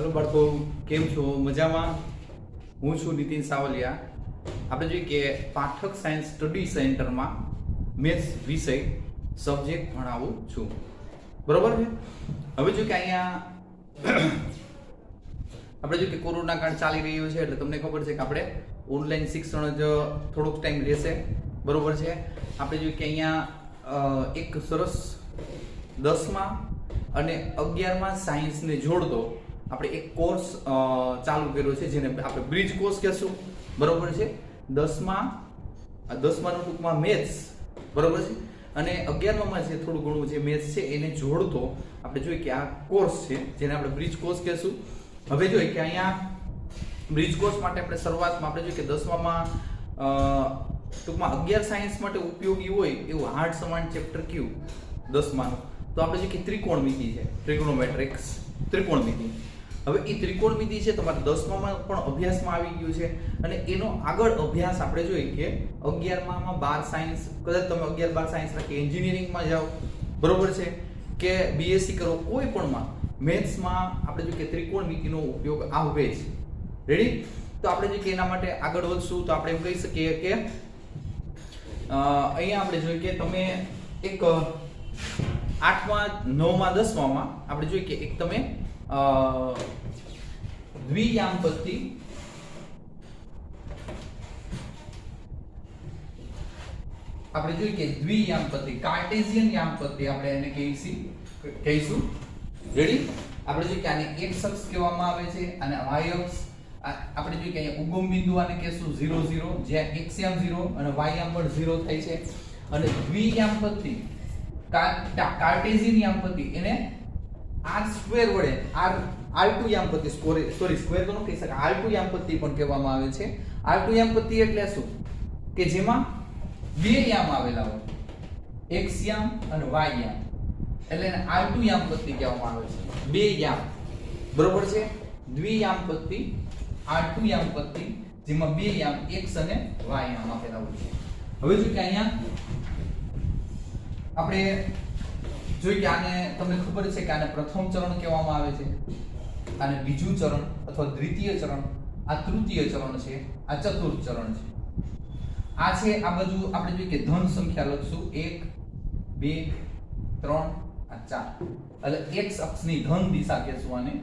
Hello बाळको केम छो मजामां હું છું નીતિન સાવલિયા આપણે જોઈએ કે પાઠક સાયન્સ સ્ટડી સેન્ટરમાં મેથ્સ વિષય સબ્જેક્ટ ભણાવું છું બરોબર છે હવે જો કે અહીંયા આપણે જો કે કોરોના કાળ ચાલી રહ્યો છે એટલે તમને ખબર છે કે આપણે ઓનલાઈન શિક્ષણ જ થોડોક ટાઈમ રહેશે બરોબર છે આપણે જોઈએ કે અહીંયા એક સરસ 10મા અને 11મા સાયન્સને જોડતો આપણે એક કોર્સ ચાલુ કર્યો છે જેને આપણે બ્રિજ કોર્સ કહેશું બરોબર છે 10માનું ટૂંકમાં મેથ્સ બરોબર છે અને 11મામાં જે થોડું ઘણું જે મેથ્સ છે એને જોડતો આપણે જોઈએ કે આ કોર્સ છે જેને આપણે બ્રિજ કોર્સ કહેશું હવે જોઈએ કે અહીંયા બ્રિજ કોર્સ માટે આપણે શરૂઆતમાં આપણે જોઈએ કે 10મામાં ટૂંકમાં 11 સાયન્સ માટે ઉપયોગી હોય એવું હાર્ડ સમાન ચેપ્ટર કયું 10માનું તો આપણે જોઈએ કે ત્રિકોણમિતિ છે ટ્રિગોનોમેટ્રિક્સ ત્રિકોણમિતિ હવે એ ત્રિકોણમિતિ છે તમારે 10મામાં પણ અભ્યાસમાં આવી ગયું છે અને એનો આગળ અભ્યાસ આપણે જોઈએ કે 11મામાં 12 સાયન્સ કદાચ તમે 11 12 સાયન્સ રાખી એન્જિનિયરિંગમાં જાઓ બરોબર છે કે બીએસસી કરો કોઈ પણમાં મેથ્સમાં આપણે જોઈએ કે ત્રિકોણમિતિનો ઉપયોગ આવે છે રેડી તો આપણે જોઈએ કે એના માટે આગળ વધશું તો આપણે એમ કહી શકીએ કે અહીંયા આપણે જોઈએ કે તમે એક 8મા 9મા 10મામાં આપણે જોઈએ કે એક તમે દ્વિયામપત્તિ આપણે જોઈએ કે દ્વિયામપત્તિ કાર્ટેશિયન યામપત્તિ આપણે એને કહીશું રેડી આપણે જોઈએ કે આને x અક્ષ કહેવામાં આવે છે અને y અક્ષ આપણે જોઈએ કે અહીંયા ઉગમ બિંદુ આને કહેશું 0 0 જ્યાં x યામ 0 અને y યામ પણ 0 થાય છે અને દ્વિયામપત્તિ કાર્ટેશિયન યામપત્તિ એને r² વડે r2 યામપત્તિ સોરી સ્ક્વેર તો ન કહી શકાય r2 યામપત્તિ પણ કહેવામાં આવે છે r2 યામપત્તિ એટલે શું કે જેમાં બે યામ આવેલા હોય x યામ અને y યામ એટલે એને r2 યામપત્તિ કહેવામાં આવે છે બે યામ બરોબર છે દ્વિયામપત્તિ r2 યામપત્તિ જેમાં બે યામ x અને y યામ આપેલા હોય છે હવે જો કે અહીંયા આપણે જોઈ કે આને તમને ખબર છે કે આને પ્રથમ ચરણ કહેવામાં આવે છે આને બીજું ચરણ અથવા દ્વિતીય ચરણ આ તૃતીય ચરણ છે આ ચતુર્થ ચરણ છે આ છે આ બાજુ આપણે જોઈએ કે ધન સંખ્યા લખશું 1 2 3 આ 4 એટલે x અક્ષની ધન દિશા કહેશું આને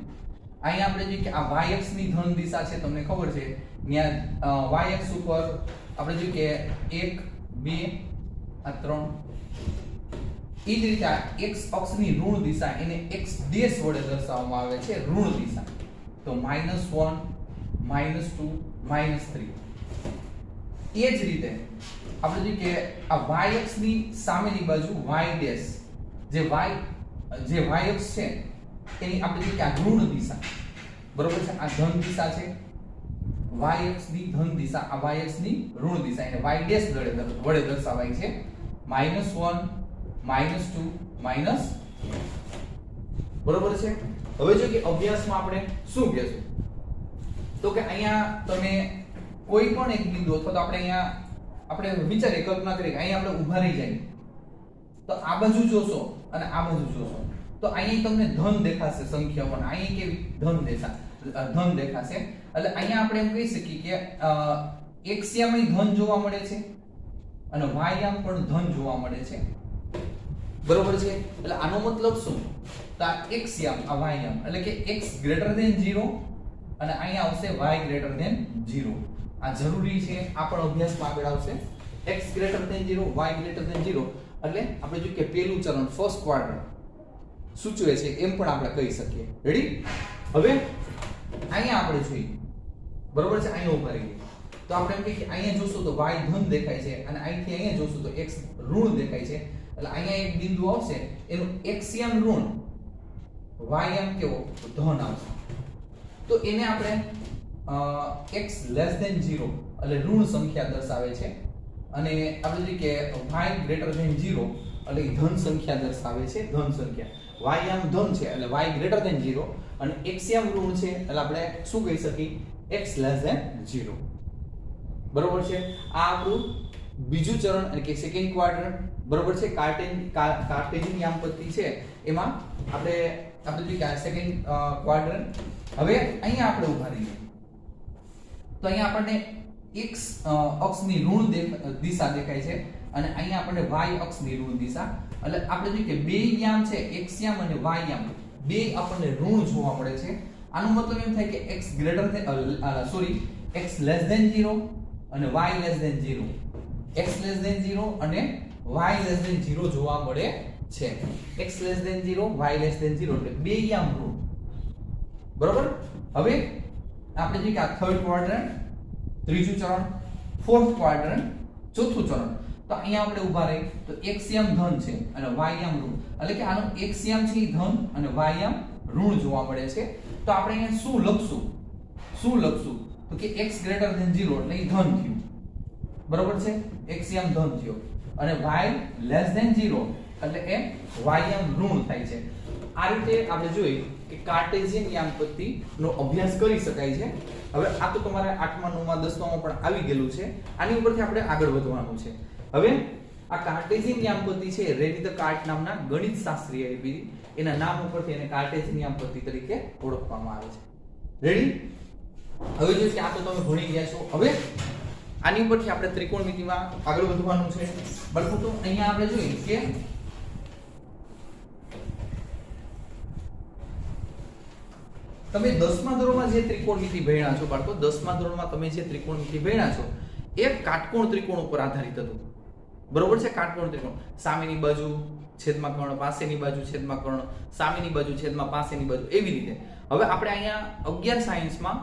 અહીંયા આપણે જોઈએ કે આ y અક્ષની ધન દિશા છે તમને ખબર છે ત્યાં y અક્ષ ઉપર આપણે જોઈએ કે 1 2 આ 3 એ જ રીતે x અક્ષની ઋણ દિશા એને x ડેશ વડે દર્શાવવામાં આવે છે ઋણ દિશા તો -1 -2 -3 એ જ રીતે આપણે જોઈએ કે આ y અક્ષની સામેની બાજુ y ડેશ જે y અક્ષ છે એની આપણે જોઈએ કે આ ઋણ દિશા બરોબર છે આ ધન દિશા છે y અક્ષની ધન દિશા આ y અક્ષની ઋણ દિશા એને y ડેશ વડે દર્શાવાય છે -1 -2 માઈનસ બરોબર છે હવે જો કે અભ્યાસમાં આપણે શું કહેશું તો કે અહીંયા તમે કોઈ પણ એક બિંદુ અથવા તો આપણે વિચારીએ કલ્પના કરીએ કે અહીંયા આપણે ઊભા રહી જઈએ તો આ બાજુ જોશો અને આ બાજુ જોશો તો અહીંયા તમને ધન દેખાશે સંખ્યાઓ અને અહીંયા કેવી ધન દેખાશે એટલે અહીંયા આપણે એમ કહી શકીએ કે x યામમાં ધન જોવા મળે છે અને y યામ પણ ધન જોવા મળે છે બરોબર છે એટલે આનો મતલબ શું તો આ x યામ આ y યામ એટલે કે x ગ્રેટર ધેન 0 અને અહીંયા આવશે y ગ્રેટર ધેન 0 આ જરૂરી છે આ પણ અભ્યાસમાં આગળ આવશે x greater than 0 y greater than 0 એટલે આપણે જો કે પહેલું ચરણ ફર્સ્ટ ક્વાડ્રન્ટ સૂચવે છે એમ પણ આપણે કહી શકીએ રેડી હવે અહીંયા આપણે જોઈએ બરોબર છે અહીંયા ઉભા રહીએ તો આપણે એમ કે અહીંયા જોશું તો y ધન દેખાય છે અને અહીંથી અહીંયા જોશું તો x ઋણ દેખાય છે એટલે અહીંયા એક બિંદુ આવશે એનું x યામ ઋણ y યામ કેવો ધન આવશે તો એને આપણે x લેસ ધેન 0 એટલે ઋણ સંખ્યા દર્શાવે છે અને આપણે જોઈએ કે y ગ્રેટર ધેન 0 એટલે ધન સંખ્યા દર્શાવે છે ધન સંખ્યા y યામ ધન છે એટલે y ગ્રેટર ધેન 0 અને x યામ ઋણ છે એટલે આપણે શું કહી શકીએ x લેસ ધેન 0 બરોબર છે આ આપણું બીજું ચરણ એટલે કે સેકન્ડ ક્વાડ્રન્ટ બરોબર છે કાર્ટેશિયન યામપત્તિ છે એમાં આપણે આપણે જોઈએ કે આ સેકન્ડ ક્વાડ્રન્ટ. હવે અહીંયા આપણે ઊભા રહીએ તો અહીંયા આપણને x અક્ષની ઋણ દિશા દેખાય છે અને અહીંયા આપણને y અક્ષની ઋણ દિશા. એટલે આપણે જોઈએ કે બે યામ છે, x યામ અને y યામ, બે આપણને ઋણ જોવા મળે છે. આનો મતલબ એમ થાય કે x greater x less than 0 અને y less than 0, x less than 0 અને y લેસ ધેન 0 જોવા મળે છે. x less than 0, y less than 0 એટલે બે યામ ઋણ. બરોબર. હવે આપણે જોઈએ કે આ થર્ડ ક્વાડ્રન્ટ, ત્રીજું ચરણ, ફોર્થ ક્વાડ્રન્ટ, ચોથું ચરણ. તો અહીંયા આપણે ઊભા રહી તો x યામ ધન છે અને y યામ ઋણ. એટલે કે આનો x યામ છે એ ધન અને y યામ ઋણ જોવા મળે છે. તો આપણે અહીંયા શું લખશું તો કે x ગ્રેટર ધેન 0 એટલે એ ધન થયું. બરોબર છે, x યામ ધન થયો અને y લેસ ધેન 0 એટલે એ y યામ ઋણ થાય છે. આ રીતે આપણે જોઈ કે કાર્ટેશિયન યામ પદ્ધતિનો અભ્યાસ કરી શકાય છે. હવે આ તો તમારે 8મા 9મા 10મામાં પણ આવી ગયેલું છે. આની ઉપરથી આપણે આગળ વધવાનું છે. હવે આ કાર્ટેશિયન યામ પદ્ધતિ છે રેની ધ કાર્ટ નામના ગણિત શાસ્ત્રીએ આપી. એના નામ ઉપરથી એને કાર્ટેશિયન યામ પદ્ધતિ તરીકે ઓળખવામાં આવે છે. રેડી? હવે જો કે આ તો તમે ભણી ગયા છો. હવે આની ઉપરથી આપણે ત્રિકોણમિતિમાં આગળ વધવાનું છે. બાળકો તો અહીંયા આપણે જોઈએ કે તમે 10મા ધોરણમાં જે ત્રિકોણમિતિ ભણ્યા છો બાળકો, 10મા ધોરણમાં તમે જે ત્રિકોણમિતિ ભણ્યા છો એ કાટકોણ ત્રિકોણ ઉપર આધારિત હતું. બરોબર છે? કાટકોણ ત્રિકોણ, સામેની બાજુ છેદમાં કર્ણ, પાસેની બાજુ છેદમાં કર્ણ, સામેની બાજુ છેદમાં પાસેની બાજુ, એવી રીતે. હવે આપણે અહીંયા 11 સાયન્સમાં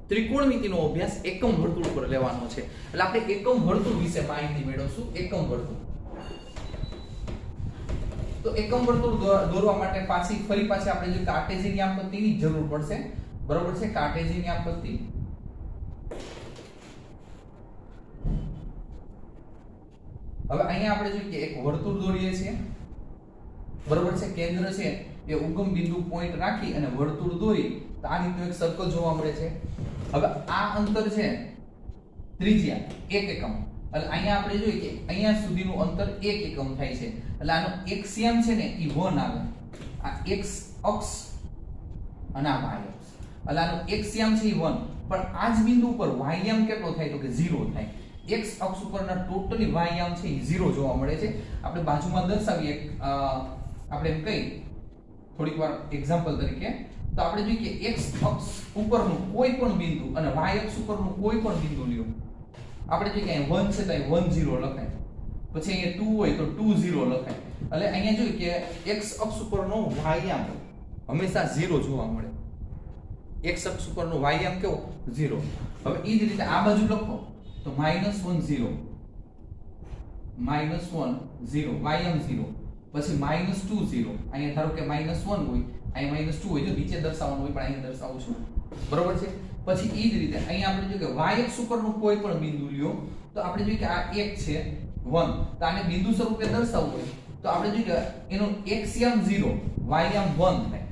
ત્રિકોણમિતિનો અભ્યાસ એકમ વર્તુળ પર લેવાનો છે. એટલે આપણે એકમ વર્તુળ વિશે માહિતી મેળવશું. એકમ વર્તુળ. તો એકમ વર્તુળ દોરવા માટે ફરી પાછી આપણે જે કાર્ટેશિયન યામ પદ્ધતિની જરૂર પડશે. બરોબર છે? કાર્ટેશિયન યામ પદ્ધતિ. હવે અહીંયા આપણે જોઈએ કે એક વર્તુળ દોરીએ છીએ. બરોબર છે? કેન્દ્ર છે એ ઉગમ બિંદુ પોઈન્ટ રાખી અને વર્તુળ દોરી તો આ રીતનું એક સર્કલ જોવા મળે છે. હવે આ અંતર છે ત્રિજ્યા 1 એકમ. એટલે અહીંયા આપણે જોઈએ કે અહીંયા સુધીનું અંતર 1 એકમ થાય છે. એટલે આનો x યામ છે ને એ 1 આવે. આ x અક્ષ અને આ y અક્ષ. એટલે આનો x યામ છે એ 1, પણ આ જ બિંદુ ઉપર y યામ કેટલો થાય તો કે 0 થાય. x અક્ષ ઉપરના ટોટલી y યામ છે એ 0 જોવા મળે છે. આપણે બાજુમાં દર્શાવીએ, આપણે એમ કહી થોડીક વાર એક્ઝામ્પલ તરીકે તો આપણે જોઈએ કે x અક્ષ ઉપરનું કોઈ પણ બિંદુ અને y અક્ષ ઉપરનું કોઈ પણ બિંદુ લ્યો. આપણે જોઈએ કે અહીં 1 છે તો અહીં 1 0 લખાય, પછી અહીંયા 2 હોય તો 2 0 લખાય. એટલે અહીંયા જોઈએ કે x અક્ષ ઉપરનો y યામ હંમેશા 0 જોવા મળે. x અક્ષ ઉપરનો y યામ કેવો? 0. હવે એ જ રીતે આ બાજુ લખો તો -1 0, -1 0, y યામ 0, પછી -2 0. અહીંયા ધારો કે -1 હોય, અહીંયા -2 હોય, જો નીચે દર્શાવવાનું હોય પણ અહીંયા દર્શાવું છું. બરોબર છે? પછી એ જ રીતે અહીંયા આપણે જોઈએ કે y અક્ષ ઉપરનું કોઈ પણ બિંદુ લ્યો તો આપણે જોઈએ કે આ 1 છે 1, તો આને બિંદુ સ્વરૂપે દર્શાવવું હોય તો આપણે જોઈએ કે એનો x યામ 0, y યામ 1 થાય.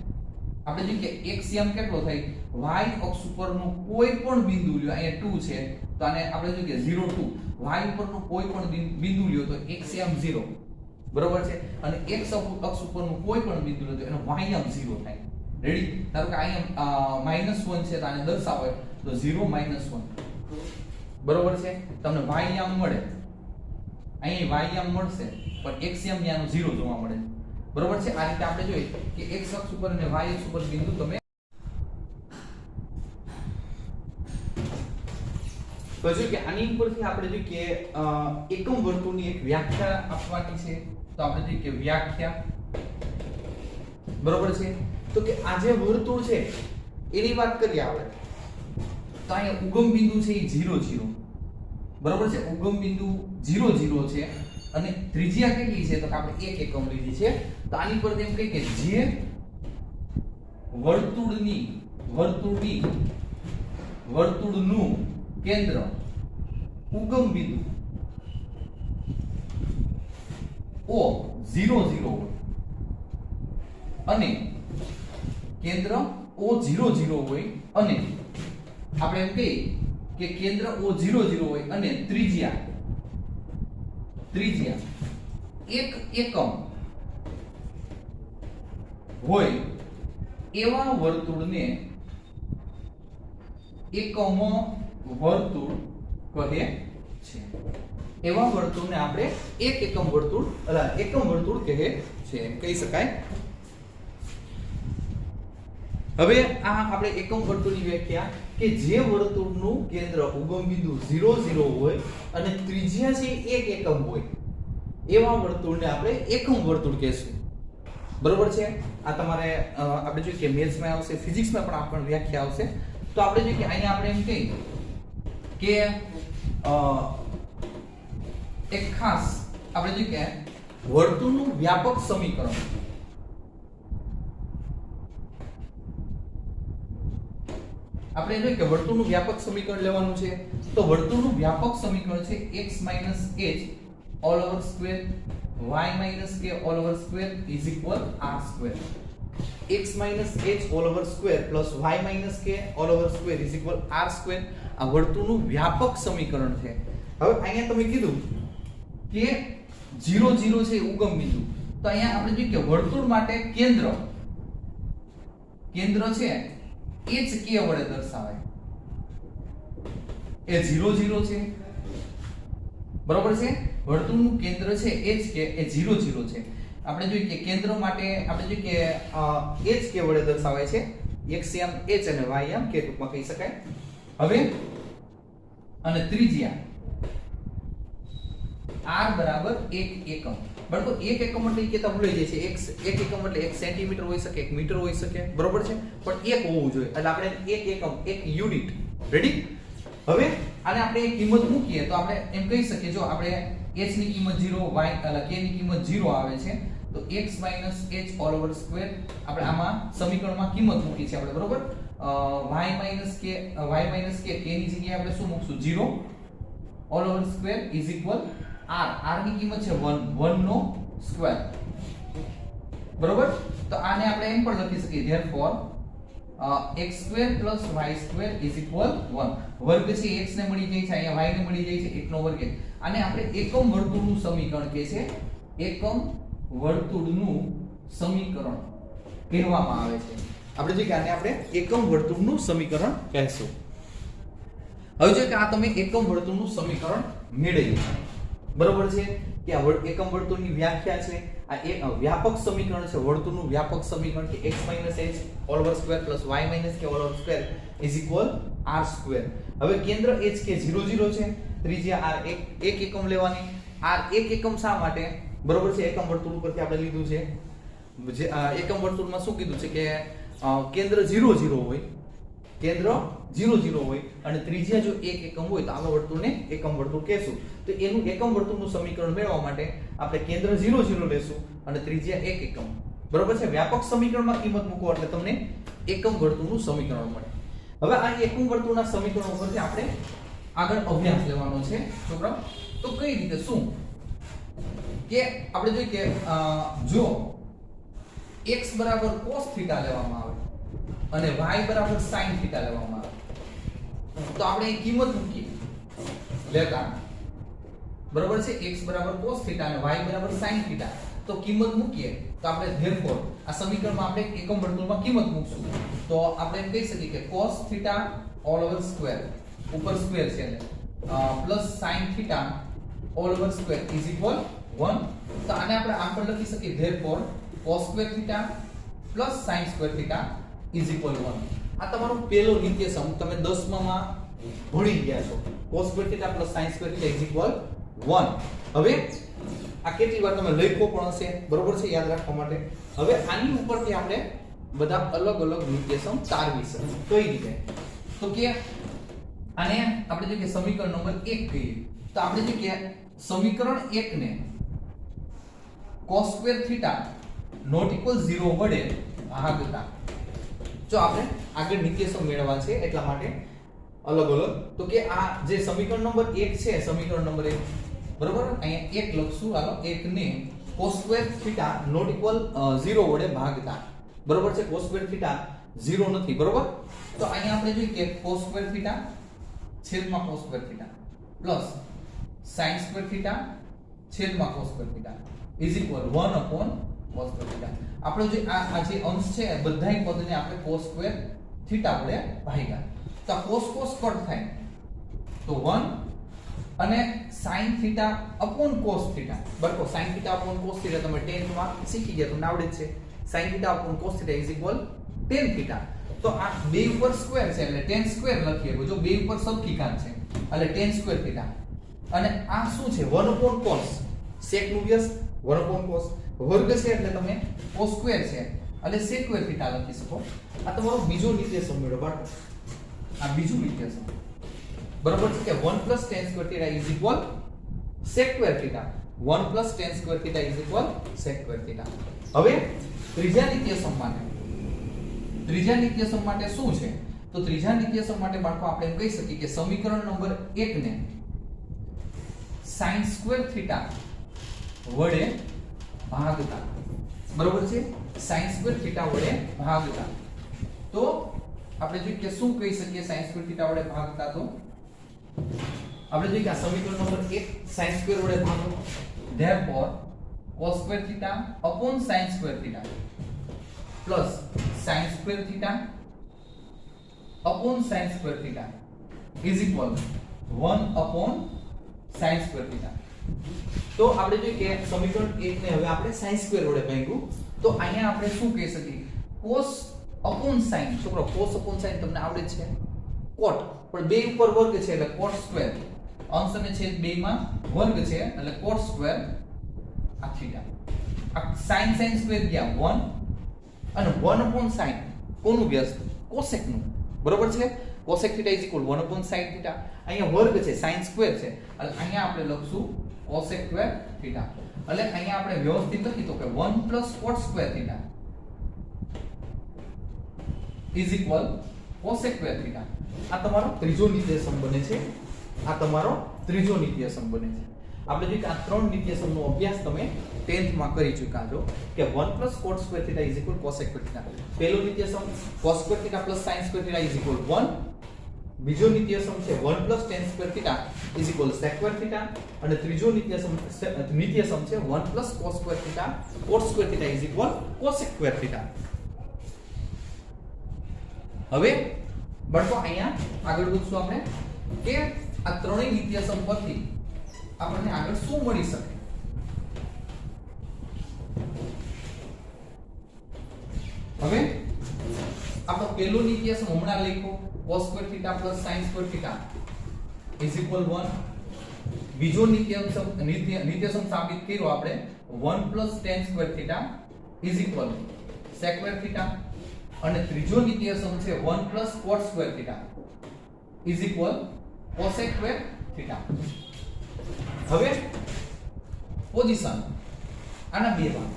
આપણે જોઈએ કે x યામ કેટલો થાય? y અક્ષ ઉપરનું કોઈ પણ બિંદુ લ્યો, અહીંયા 2 છે તો આને આપણે જોઈએ કે 0 2, y ઉપરનું કોઈ પણ બિંદુ લ્યો તો x યામ 0. બરોબર છે? અને x અક્ષ ઉપરનું કોઈ પણ બિંદુ લ્યો તો એનો y યામ 0 થાય. રેડી? ધારો કે અહીંયા -1 છે તો આને દર્શાવો તો 0 -1. બરોબર છે? તમને y યામ મળે, અહીંયા y યામ મળશે પણ x યામ યાનો 0 જોવા મળે. બરોબર છે? આ રીતે આપણે જોઈએ કે x અક્ષ ઉપર અને y અક્ષ ઉપર બિંદુ તમે તો જો કે આની ઉપરથી આપણે જોઈએ કે એકમ વર્તુળની એક વ્યાખ્યા આપવાની છે. તો આપણે જોઈએ કે વ્યાખ્યા. બરોબર છે? તો કે આ જે વર્તુળ છે એની વાત કરીએ આપણે તો અહીંયા ઉગમ બિંદુ છે એ 0 0. બરોબર છે? ઉગમ બિંદુ 0 0 છે અને ત્રિજ્યા કેટલી છે તો કે આપણે 1 એકમ લીધી છે. તો આની પર એમ કહી કે જે વર્તુળનું કેન્દ્ર ઉગમ બિંદુ O 0 0 હોય અને કેન્દ્ર O 0 0 હોય અને આપણે એમ કહીએ કે કેન્દ્ર O 0 0 હોય અને ત્રિજ્યા 1 એકમ હોય એવા વર્તુળને એકમ વર્તુળ કહે છે. એવા વર્તુળને આપણે એકમ વર્તુળ કહે છે એમ કહી શકાય. હવે આ આપણે એકમ વર્તુળની વ્યાખ્યા કે જે વર્તુળનું કેન્દ્ર ઉગમ બિંદુ 0 0 હોય અને ત્રિજ્યા છે 1 એકમ હોય એવા વર્તુળને આપણે એકમ વર્તુળ કહેશું. બરોબર છે. આ તમારે આપણે જોઈએ કે મેથ્સમાં આવશે, ફિઝિક્સમાં પણ આપણને વ્યાખ્યા આવશે. તો આપણે જોઈએ કે અહીંયા આપણે એમ કહીએ કે એક ખાસ આપણે જોઈએ કે વર્તુળનું વ્યાપક સમીકરણ, આપણે જોઈએ કે વર્તુળનું વ્યાપક સમીકરણ લેવાનું છે. તો વર્તુળનું વ્યાપક સમીકરણ છે x - h all over square y - k all over square is equal r square. x - h all over square plus y - k all over square is equal r square. આ વર્તુળનું વ્યાપક સમીકરણ છે. હવે અહીંયા તમે કીધું કે 0 0 છે ઉગમ બિંદુ, તો અહીંયા આપણે જોઈએ કે વર્તુળ માટે કેન્દ્ર છે એ જ k વડે દર્શાવાય. એ 0 0 છે, બરોબર છે. વર્તુળનું કેન્દ્ર છે એ જ કે એ 0 0 છે. આપણે જોઈએ કે કેન્દ્ર માટે આપણે જોઈએ કે એ જ k વડે દર્શાવાય છે. x m h અને y m k ટૂંકમાં કહી શકાય. હવે અને ત્રિજ્યા r બરાબર 1 એકમ. બરાબર, 1 એકમ એટલે કેતા ભૂલાઈ જાય છે. 1 એકમ એટલે 1 સેન્ટીમીટર હોઈ શકે, 1 મીટર હોઈ શકે, બરોબર છે. પણ 1 હોવું જોઈએ એટલે આપણે 1 એકમ, 1 યુનિટ. રેડી? હવે આને આપણે કિંમત મૂકીએ તો આપણે એમ કહી શકીએ, જો આપણે h ની કિંમત 0, y એટલે k ની કિંમત 0 આવે છે, તો x - h all over square આપણે આમાં સમીકરણમાં કિંમત મૂકી છે આપણે, બરોબર. y - k k ની જગ્યાએ આપણે શું મૂકશું? 0 all over square is equal r ની કિંમત છે 1 નો સ્ક્વેર, બરોબર. તો આને આપણે એમ પણ લખી શકીએ therefore x² + y² is equal 1. વર્ગ છે x ને મળી જાય છે, અહીંયા y ને મળી જાય છે 1 નો વર્ગ. આને આપણે એકમ વર્તુળનું સમીકરણ કહે છે. એકમ વર્તુળનું સમીકરણ કહેવામાં આવે છે. આપણે જે કે આને આપણે એકમ વર્તુળનું સમીકરણ કહેશું. હવે જો કે આ તમે એકમ વર્તુળનું સમીકરણ મેળવ્યું, બરોબર છે. કે આ એકમ વર્તુળની વ્યાખ્યા છે. આ એક વ્યાપક સમીકરણ છે, વર્તુળનું વ્યાપક સમીકરણ કે x - h all over square plus y - k all over square is equal r square. હવે કેન્દ્ર h કે 0 0 છે, ત્રિજ્યા r 1 એકમ લેવાની. r 1 એકમ શા માટે? બરોબર છે. એકમ વર્તુળ ઉપરથી આપણે લીધું છે. જે એકમ વર્તુળમાં શું કીધું છે કે કેન્દ્ર 0 0 હોય, કેન્દ્ર 0 0 હોય અને ત્રિજ્યા જો 1 એકમ હોય તો આવા વર્તુળને એકમ વર્તુળ કહેશું. તો એનું એકમ વર્તુળનું સમીકરણ મેળવવા માટે આપણે કેન્દ્ર 0 0 લેશું અને ત્રિજ્યા 1 એકમ, બરોબર છે. વ્યાપક સમીકરણમાં કિંમત મૂકો એટલે તમને એકમ વર્તુળનું સમીકરણ મળે. હવે આ એકમ વર્તુળના સમીકરણ ઉપરથી આપણે આગળ અભ્યાસ લેવાનો છે છોકરાઓ. તો કઈ રીતે શું કે આપણે જોઈએ કે જો x બરાબર cos θ લેવામાં આવે અને y બરાબર sin θ લેવામાં આવે તો આપણે એ કિંમત મૂકીએ લેતા, બરોબર છે. x બરાબર cos θ અને y બરાબર sin θ તો કિંમત મૂકીએ તો આપણે therefore આ સમીકરણમાં આપણે એકમ વર્તુળમાં કિંમત મૂકશું. તો આપણે એમ કહી શકીએ કે cos θ all over square ઉપર સ્ક્વેર છે plus sin θ all over square is equal 1. તો આને આપણે આમ પણ લખી શકીએ therefore cos square θ plus sin square θ is equal 1. આ તમારો પહેલો નિત્યસમ તમે 10માં ભણી ગયા છો. cos square θ plus sin square θ is equal 1. હવે આ કેટલી વાર તમે લખ્યો પણ હશે, બરોબર છે, યાદ રાખવા માટે. હવે આની ઉપરથી આપણે બધા અલગ અલગ નિત્યસમ તારવીશું. કઈ રીતે? તો કે આને આપણે જે કે સમીકરણ નંબર 1 કહીએ તો આપણે જે કે સમીકરણ 1 ને cos square θ not equal 0 વડે ભાગતા. જો આપણે આગળ નિત્યસમ મેળવવા છે એટલા માટે અલગ અલગ. તો કે આ જે સમીકરણ નંબર 1 છે, સમીકરણ નંબર 1, બરોબર, અહીંયા 1 લખશું. હાલો, 1 ને cos square θ not equal 0 વડે ભાગતા, બરોબર છે. cos square θ 0 નથી, બરોબર. તો અહીંયા આપણે જોઈએ કે cos square θ છેદમાં cos square θ plus sin square θ છેદમાં cos square θ is equal 1/√2 cos square theta. આપણો જે આ જે અંશ છે બધાય પદને આપણે cos સ્ક્વેર થીટા વડે ભાગ્યા. તો cos cos કટ થાય તો 1 અને sin theta upon cos theta. બરાબર, sin theta upon cos theta તમે 10th માં શીખી ગયા, તમને આવડે જ છે. sin theta upon cos theta is equal tan theta. તો આ બે ઉપર સ્ક્વેર છે એટલે tan સ્ક્વેર લખીએ. જો બે ઉપર સરખી ઘાત છે એટલે tan સ્ક્વેર થીટા. અને આ શું છે 1 upon cos, sec નું વ્યસ્ત 1 upon cos, વર્ગ છે એટલે તમે cos સ્ક્વેર છે એટલે sec સ્ક્વેર થીટા લખી શકો. આ તમારો બીજો નિર્દેશક મેળવો બાળકો. આ બીજું નિર્દેશક બરાબર છે કે 1 tan square theta is equal sec square theta. 1 tan square theta is equal sec square theta. હવે ત્રીજા નિત્યસમ માટે શું છે? તો ત્રીજા નિત્યસમ માટે બાળકો આપણે એમ કહી શકીએ કે સમીકરણ નંબર 1 ને sin સ્ક્વેર થીટા વડે ભાગતા. બરોબર છે, sin સ્ક્વેર થીટા વડે ભાગતા. તો આપણે જોઈએ કે શું કહી શકીએ sin સ્ક્વેર થીટા વડે ભાગતા. તો આપણે જોઈએ કે આ સમીકરણ નંબર 1 sin સ્ક્વેર વડે ભાગો. therefore cos square theta upon sin square theta plus sin square theta upon sin square theta is equal 1 upon sin square theta. તો આપણે જોઈએ કે સમીકરણ 1 ને હવે આપણે sin સ્ક્વેર વડે ભાગ્યું. તો અહીંયા આપણે શું કહી શકીએ cos upon sin. છોકરો cos upon sin તમને આવડે છે cot, પણ બે ઉપર વર્ગ છે એટલે cot સ્ક્વેર. અંશ અને છેદ બે માં વર્ગ છે એટલે cot સ્ક્વેર આ થીટા. આ sin સ્ક્વેર ગયા 1 અને 1 upon sin કોનું વ્યસ્ત cosec નું. બરોબર છે, cosec theta is equal 1 upon sin theta. અહીંયા વર્ગ છે sin સ્ક્વેર છે એટલે અહીંયા આપણે લખશું cosec સ્ક્વેર થીટા. એટલે અહીંયા આપણે વ્યવસ્થિત લખી તો કે 1 cot square theta is equal cosec square theta. આ તમારો ત્રીજો નિત્યસમ બને છે. આ તમારો ત્રીજો નિત્યસમ બને છે. આપણે જોઈએ કે આ ત્રણ નિત્યસમનો અભ્યાસ તમે 10th માં કરી ચૂક્યા છો કે 1 cot square theta is equal cosec square theta. પહેલો નિત્યસમ cos square theta sin square theta is equal 1. બીજો નિત્યસમ છે 1 tan square theta is equal sec square theta. અને ત્રીજો નિત્યસમ છે 1 cos square theta cot square theta is equal cosec square theta. હવે બાળકો અહીંયા આગળ વધશું આપણે કે આ ત્રણેય નિત્યસમ પરથી આપણને આગળ શું મળી શકે. હવે આપણો પહેલો નિત્યસમ હમણાં લખ્યો cos square theta sin square theta is equal 1. બીજો નિત્યસમ સાબિત કર્યો આપણે 1 tan square theta is equal sec square theta. અને ત્રીજો નિત્યસમ છે 1 cot square theta is equal cosec square theta. હવે પોઝિશન આના બે ભાગ.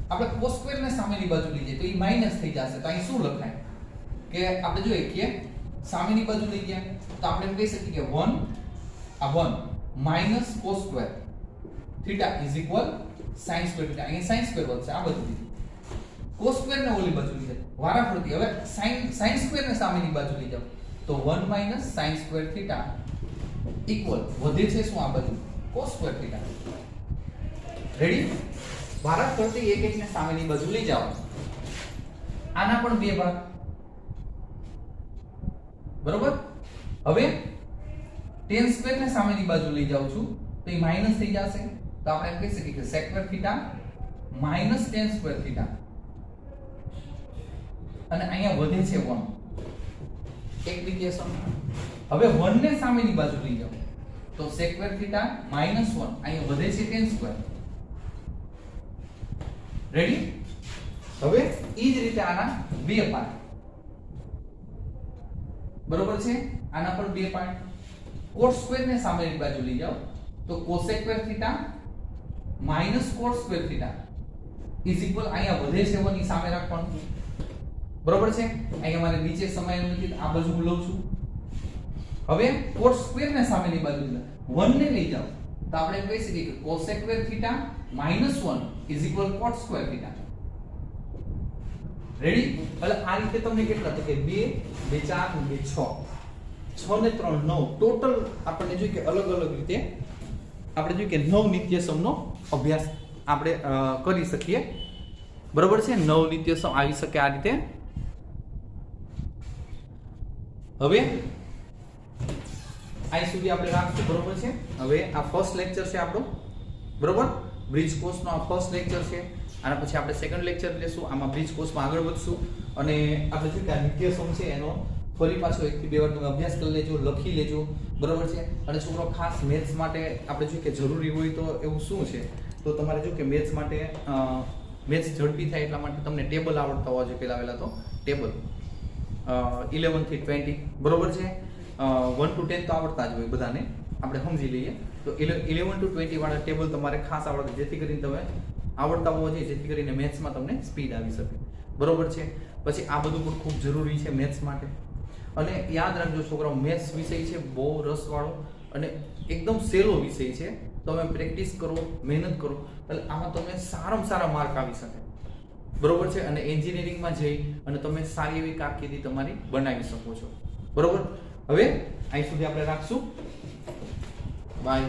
આપણે cos સ્ક્વેર ને સામેની બાજુ લઈ જઈએ તો એ માઈનસ થઈ જશે. તો અહીં શું લખાય કે આપણે જોઈએ કે સામેની બાજુ લઈ ગયા તો આપણે એમ કહી શકીએ કે 1 આ 1 cos square theta is equal sin square theta. અહીં sin સ્ક્વેર વધશે આ બાજુ લઈ cos સ્ક્વેર ને ઓલી બાજુ લઈ જાય વારાફરતી. હવે sin સ્ક્વેર ને સામેની બાજુ લઈ જાવ તો 1 sin સ્ક્વેર થીટા ઇક્વલ વધે છે શું આ બાજુ cos સ્ક્વેર થીટા. રેડી? વારાફરતી એક એક ને સામેની બાજુ લઈ જાઓ. આના પણ બે ભાગ. બરોબર? હવે tan સ્ક્વેર ને સામેની બાજુ લઈ જાઉં છું તો એ માઈનસ થઈ જશે. તો આપણે એમ કહી શકીએ કે sec square theta tan square theta. અને અહીંયા વધે છે 1 એક નિત્યસમ. હવે 1 ને સામેની બાજુ લઈ જાઓ તો sec સ્ક્વેર થીટા -1 અહીંયા વધે છે tan સ્ક્વેર. રેડી? હવે ઈ જ રીતે આના બે પાર્ટ. બરોબર છે? આના પણ બે પાર્ટ. cot સ્ક્વેર ને સામેની બાજુ લઈ જાઓ તો cosec square theta cot square theta is equal અહીંયા વધે છે 1 ની સામે રાખવાનું. બરોબર છે? અહીંયા મારે નીચે સમાયેલું નથી આ બાજુ હું લઉં છું. હવે cot સ્ક્વેર ને સામેની બાજુ 1 ને લઈ જાઓ તો આપણે કહી શકીએ કે cosec square theta -1 is equal cot square theta. Ready? એટલે આ રીતે તમને કેટલા તો કે 2 2 4 2 6 6 ને 3 9 ટોટલ આપણને જોઈએ કે અલગ અલગ રીતે આપણે જોઈએ કે 9 નિત્યસમનો અભ્યાસ આપણે કરી શકીએ બરોબર છે, 9 નિત્યસમ આવી શકે આ રીતે. હવે અહીં સુધી આપણે રાખશું. બરોબર છે. હવે આ ફર્સ્ટ લેક્ચર છે આપણો. બરોબર, બ્રિજ કોર્સનો આ ફર્સ્ટ લેક્ચર છે. આના પછી આપણે સેકન્ડ લેક્ચર લેશું. આમાં બ્રિજ કોર્સમાં આગળ વધશું અને આપણે શું કે આ નિત્યસમ છે એનો ફરી પાછો 1 થી 2 વાર તમે અભ્યાસ કરી લેજો, લખી લેજો. બરોબર છે. અને છોકરો ખાસ મેથ્સ માટે આપણે જો કે જરૂરી હોય તો એવું શું છે, તો તમારે જો કે મેથ્સ માટે મેથ્સ ઝડપી થાય એટલા માટે તમને ટેબલ આવડતા હોવા જોઈએ. પહેલા તો ટેબલ 11 થી 20. બરોબર છે. 1 to 10 તો આવડતા જ હોય બધાને, આપણે સમજી લઈએ. તો 11 to 20 વાળા ટેબલ તમારે ખાસ આવડતા, જેથી કરીને તમે આવડતા હોવા જોઈએ, જેથી કરીને મેથ્સમાં તમને સ્પીડ આવી શકે. બરોબર છે. પછી આ બધું પણ ખૂબ જરૂરી છે મેથ્સ માટે. અને યાદ રાખજો છોકરાઓ, મેથ્સ વિષય છે બહુ રસવાળો અને એકદમ સહેલો વિષય છે. તમે પ્રેક્ટિસ કરો, મહેનત કરો, એટલે આમાં તમે સારામાં સારા માર્ક આવી શકે. બરોબર છે. અને એન્જિનિયરિંગમાં જઈ અને તમે સારી એવી કારકિર્દી તમારી બનાવી શકો છો. બરોબર. હવે અહીં સુધી આપણે રાખશું. બાય.